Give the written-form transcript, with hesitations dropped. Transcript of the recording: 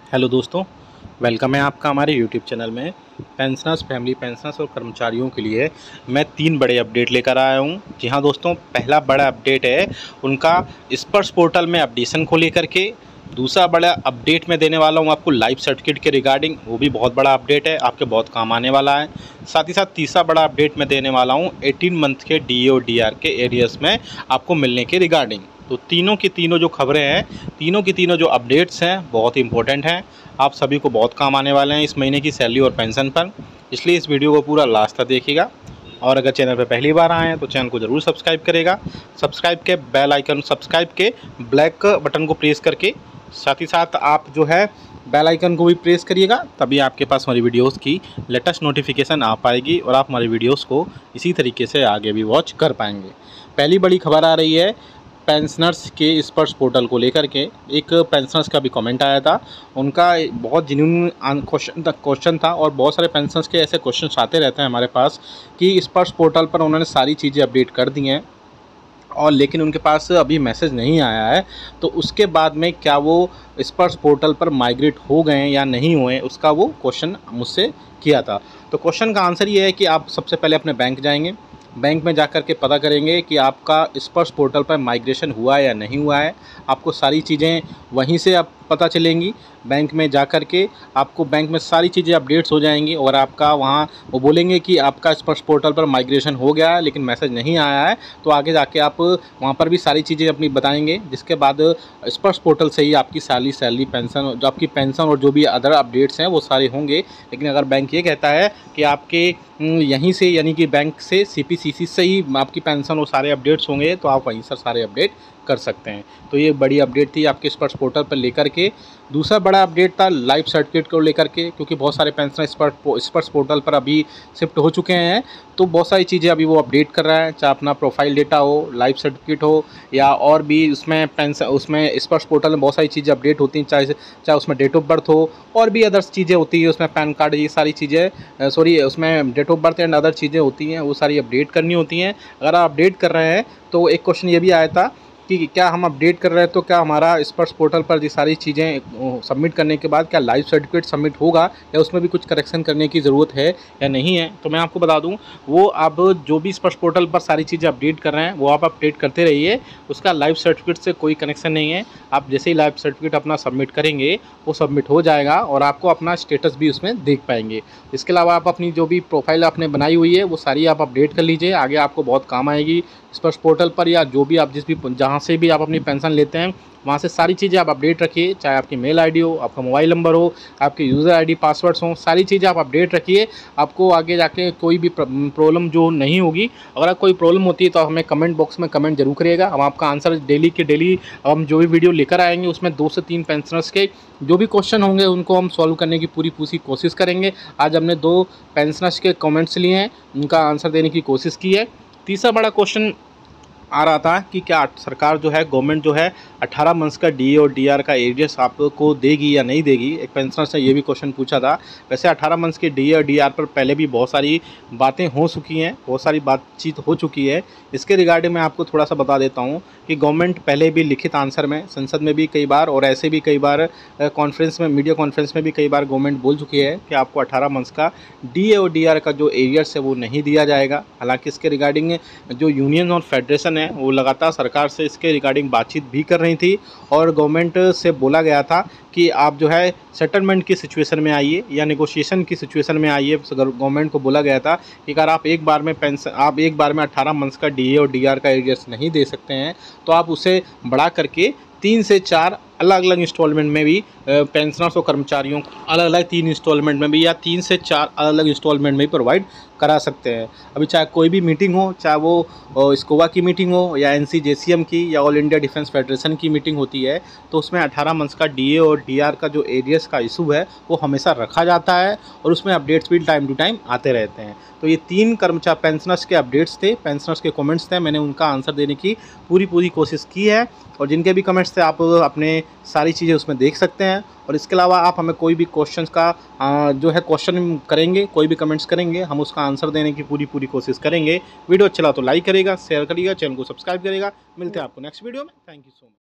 Hello दोस्तों, welcome है आपका हमारे यूट्यूब चैनल में। पेंशनर्स, फैमिली पेंशनर्स और कर्मचारियों के लिए मैं 3 बड़े अपडेट लेकर आया हूं। जी हां दोस्तों, पहला बड़ा अपडेट है उनका स्पर्श पोर्टल में अपडेशन को लेकर के। दूसरा बड़ा अपडेट मैं देने वाला हूं आपको लाइफ सर्टिफिकेट के रिगार्डिंग, वो भी बहुत बड़ा अपडेट है, आपके बहुत काम आने वाला है। साथ ही साथ तीसरा बड़ा अपडेट मैं देने वाला हूँ 18 मंथ के DA और DR के एरियर्स में आपको मिलने के रिगार्डिंग। तो तीनों की तीनों जो खबरें हैं, तीनों की तीनों जो अपडेट्स हैं, बहुत इंपॉर्टेंट हैं। आप सभी को बहुत काम आने वाले हैं इस महीने की सैलरी और पेंशन पर, इसलिए इस वीडियो को पूरा लास्ट तक देखिएगा। और अगर चैनल पर पहली बार आए हैं तो चैनल को ज़रूर सब्सक्राइब करेगा। सब्सक्राइब के ब्लैक बटन को प्रेस करके साथ ही साथ आप जो है बेल आइकन को भी प्रेस करिएगा, तभी आपके पास हमारी वीडियोस की लेटेस्ट नोटिफिकेशन आ पाएगी और आप हमारी वीडियोस को इसी तरीके से आगे भी वॉच कर पाएंगे। पहली बड़ी खबर आ रही है पेंशनर्स के स्पर्श पोर्टल को लेकर के। एक पेंशनर्स का भी कमेंट आया था, उनका बहुत जेन्युइन क्वेश्चन था और बहुत सारे पेंशनर्स के ऐसे क्वेश्चन आते रहते हैं हमारे पास कि स्पर्श पोर्टल पर उन्होंने सारी चीज़ें अपडेट कर दी हैं और लेकिन उनके पास अभी मैसेज नहीं आया है। तो उसके बाद में क्या वो स्पर्श पोर्टल पर माइग्रेट हो गए या नहीं हुए, उसका वो क्वेश्चन मुझसे किया था। तो क्वेश्चन का आंसर ये है कि आप सबसे पहले अपने बैंक जाएंगे, बैंक में जाकर के पता करेंगे कि आपका स्पर्श पोर्टल पर माइग्रेशन हुआ है या नहीं हुआ है। आपको सारी चीज़ें वहीं से आप पता चलेंगी। बैंक में जाकर के आपको बैंक में सारी चीज़ें अपडेट्स हो जाएंगी और आपका वहाँ वो बोलेंगे कि आपका स्पर्श पोर्टल पर माइग्रेशन हो गया है लेकिन मैसेज नहीं आया है। तो आगे जाके आप वहाँ पर भी सारी चीज़ें अपनी बताएंगे, जिसके बाद स्पर्श पोर्टल से ही आपकी सैलरी पेंशन, जो आपकी पेंशन और जो भी अदर अपडेट्स हैं वो सारे होंगे। लेकिन अगर बैंक ये कहता है कि आपके यहीं से यानी कि बैंक से CPCC से ही आपकी पेंशन और सारे अपडेट्स होंगे, तो आप वहीं से सारे अपडेट कर सकते हैं। तो ये बड़ी अपडेट थी आपके स्पर्श पोर्टल पर लेकर के। दूसरा बड़ा अपडेट था लाइफ सर्टिफिकेट को लेकर के, क्योंकि बहुत सारे पेंशनर स्पर्श पोर्टल पर अभी शिफ्ट हो चुके हैं। तो बहुत सारी चीज़ें अभी वो अपडेट कर रहा है, चाहे अपना प्रोफाइल डेटा हो, लाइफ सर्टिफिकेट हो या और भी उसमें उसमें स्पर्श पोर्टल में बहुत सारी चीज़ें अपडेट होती हैं, चाहे उसमें डेट ऑफ बर्थ हो और भी अदर्स चीज़ें होती हैं उसमें, पैन कार्ड, ये सारी चीज़ें उसमें date of birth and other चीज़ें होती हैं, वो सारी अपडेट करनी होती हैं। अगर आप अपडेट कर रहे हैं तो एक क्वेश्चन ये भी आया था कि क्या हम अपडेट कर रहे हैं तो क्या हमारा स्पर्श पोर्टल पर ये सारी चीज़ें सबमिट करने के बाद क्या लाइफ सर्टिफिकेट सबमिट होगा या उसमें भी कुछ करेक्शन करने की ज़रूरत है या नहीं है। तो मैं आपको बता दूं, वो आप जो भी स्पर्श पोर्टल पर सारी चीज़ें अपडेट कर रहे हैं वो आप अपडेट करते रहिए, उसका लाइफ सर्टिफिकेट से कोई कनेक्शन नहीं है। आप जैसे ही लाइफ सर्टिफिकेट अपना सबमिट करेंगे वो सबमिट हो जाएगा और आपको अपना स्टेटस भी उसमें देख पाएंगे। इसके अलावा आप अपनी जो भी प्रोफाइल आपने बनाई हुई है वो सारी आप अपडेट कर लीजिए, आगे आपको बहुत काम आएगी स्पर्श पोर्टल पर, या जो भी आप जहाँ से भी आप अपनी पेंशन लेते हैं वहाँ से सारी चीज़ें आप अपडेट रखिए, चाहे आपकी मेल आईडी हो, आपका मोबाइल नंबर हो, आपके यूज़र आईडी पासवर्ड्स हों, सारी चीज़ें आप अपडेट रखिए। आपको आगे जाके कोई भी प्रॉब्लम जो नहीं होगी। अगर कोई प्रॉब्लम होती है तो हमें कमेंट बॉक्स में कमेंट जरूर करिएगा, हम आपका आंसर डेली के डेली हम जो भी वीडियो लेकर आएंगे उसमें 2 से 3 पेंशनर्स के जो भी क्वेश्चन होंगे उनको हम सॉल्व करने की पूरी कोशिश करेंगे। आज हमने 2 पेंशनर्स के कमेंट्स लिए हैं, उनका आंसर देने की कोशिश की है। तीसरा बड़ा क्वेश्चन आ रहा था कि क्या सरकार जो है, गवर्नमेंट जो है 18 मंथ्स का DA और DR का एरियर्स आपको देगी या नहीं देगी। एक पेंशनर से ये भी क्वेश्चन पूछा था। वैसे 18 मंथ्स के DA और DR पर पहले भी बहुत सारी बातें हो चुकी हैं, बहुत सारी बातचीत हो चुकी है। इसके रिगार्डिंग मैं आपको थोड़ा सा बता देता हूँ कि गवर्नमेंट पहले भी लिखित आंसर में, संसद में भी कई बार और ऐसे भी कई बार कॉन्फ्रेंस में, मीडिया कॉन्फ्रेंस में भी कई बार गवर्नमेंट बोल चुकी है कि आपको 18 मंथ्स का DA और DR का जो एरियर्स है वो नहीं दिया जाएगा। हालांकि इसके रिगार्डिंग जो यूनियन और फेडरेशन है वो लगातार सरकार से इसके रिगार्डिंग बातचीत भी कर रही थी और गवर्नमेंट से बोला गया था कि आप जो है सेटलमेंट की सिचुएशन में आइए या नेगोशिएशन की सिचुएशन में आइए। गवर्नमेंट को बोला गया था कि अगर आप एक बार में 18 मंथ्स का DA और DR का एरियर्स नहीं दे सकते हैं तो आप उसे बढ़ा करके 3 से 4 अलग अलग इंस्टॉलमेंट में भी पेंशनर्स और कर्मचारियों को अलग अलग 3 इंस्टॉलमेंट में भी या 3 से 4 अलग अलग इंस्टॉलमेंट में भी प्रोवाइड करा सकते हैं। अभी चाहे कोई भी मीटिंग हो, चाहे वो स्कोवा की मीटिंग हो या NCJCM की या ऑल इंडिया डिफेंस फेडरेशन की मीटिंग होती है, तो उसमें 18 मंथ्स का DA और DR का जो एरियर्स का इशू है वो हमेशा रखा जाता है और उसमें अपडेट्स भी टाइम टू टाइम आते रहते हैं। तो ये 3 कर्मचारी पेंशनर्स के अपडेट्स थे, पेंशनर्स के कमेंट्स थे, मैंने उनका आंसर देने की पूरी कोशिश की है और जिनके भी कमेंट्स थे आप अपने सारी चीज़ें उसमें देख सकते हैं। और इसके अलावा आप हमें कोई भी क्वेश्चंस का जो है क्वेश्चन करेंगे, कोई भी कमेंट्स करेंगे, हम उसका आंसर देने की पूरी कोशिश करेंगे। वीडियो अच्छा लगा तो लाइक करिएगा, शेयर करिएगा, चैनल को सब्सक्राइब करिएगा। मिलते हैं आपको नेक्स्ट वीडियो में। Thank you so much.